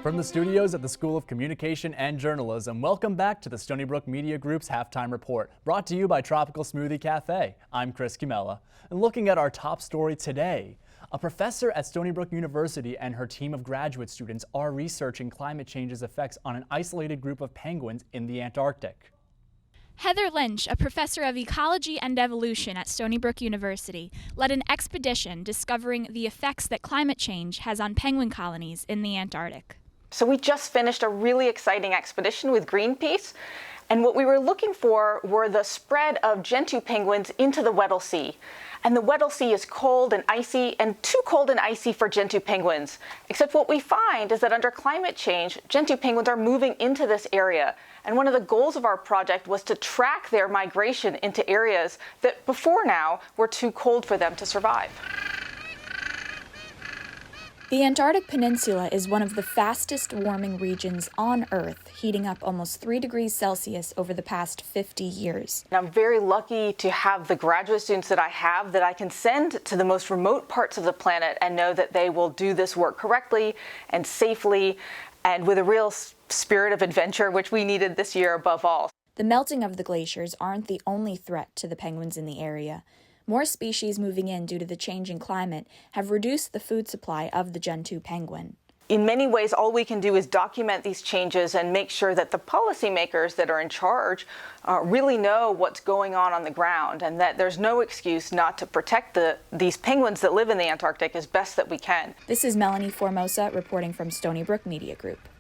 From the studios at the School of Communication and Journalism, welcome back to the Stony Brook Media Group's Halftime Report, brought to you by Tropical Smoothie Cafe. I'm Chris Kimella, and looking at our top story today, a professor at Stony Brook University and her team of graduate students are researching climate change's effects on an isolated group of penguins in the Antarctic. Heather Lynch, a professor of ecology and evolution at Stony Brook University, led an expedition discovering the effects that climate change has on penguin colonies in the Antarctic. So we just finished a really exciting expedition with Greenpeace, and what we were looking for were the spread of Gentoo penguins into the Weddell Sea. And the Weddell Sea is cold and icy, and too cold and icy for Gentoo penguins. Except what we find is that under climate change, Gentoo penguins are moving into this area. And one of the goals of our project was to track their migration into areas that before now were too cold for them to survive. The Antarctic Peninsula is one of the fastest warming regions on Earth, heating up almost 3 degrees Celsius over the past 50 years. And I'm very lucky to have the graduate students that I have that I can send to the most remote parts of the planet and know that they will do this work correctly and safely and with a real spirit of adventure, which we needed this year above all. The melting of the glaciers aren't the only threat to the penguins in the area. More species moving in due to the changing climate have reduced the food supply of the Gentoo penguin. In many ways, all we can do is document these changes and make sure that the policymakers that are in charge really know what's going on the ground, and that there's no excuse not to protect these penguins that live in the Antarctic as best that we can. This is Melanie Formosa reporting from Stony Brook Media Group.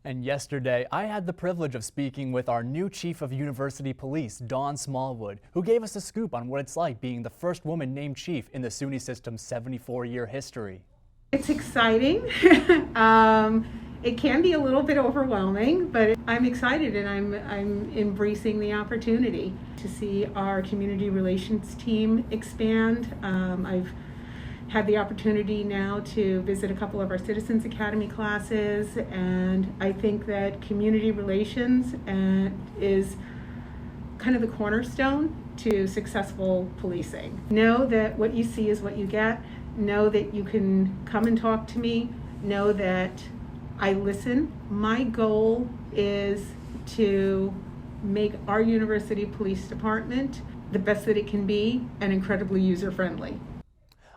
And yesterday, I had the privilege of speaking with our new Chief of University Police, Dawn Smallwood, who gave us a scoop on what it's like being the first woman named chief in the SUNY system's 74-year history. It's exciting. It can be a little bit overwhelming, but I'm excited and I'm embracing the opportunity to see our community relations team expand. I've had the opportunity now to visit a couple of our Citizens Academy classes, and I think that community relations is kind of the cornerstone to successful policing. Know that what you see is what you get. Know that you can come and talk to me. Know that I listen. My goal is to make our university police department the best that it can be and incredibly user-friendly.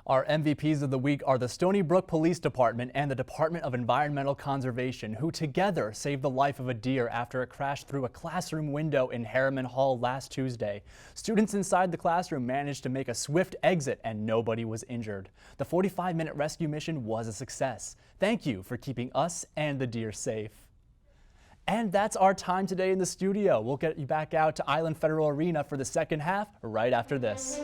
Our MVPs of the week are the Stony Brook Police Department and the Department of Environmental Conservation, who together saved the life of a deer after it crashed through a classroom window in Harriman Hall last Tuesday. Students inside the classroom managed to make a swift exit and nobody was injured. The 45-minute rescue mission was a success. Thank you for keeping us and the deer safe. And that's our time today in the studio. We'll get you back out to Island Federal Arena for the second half right after this.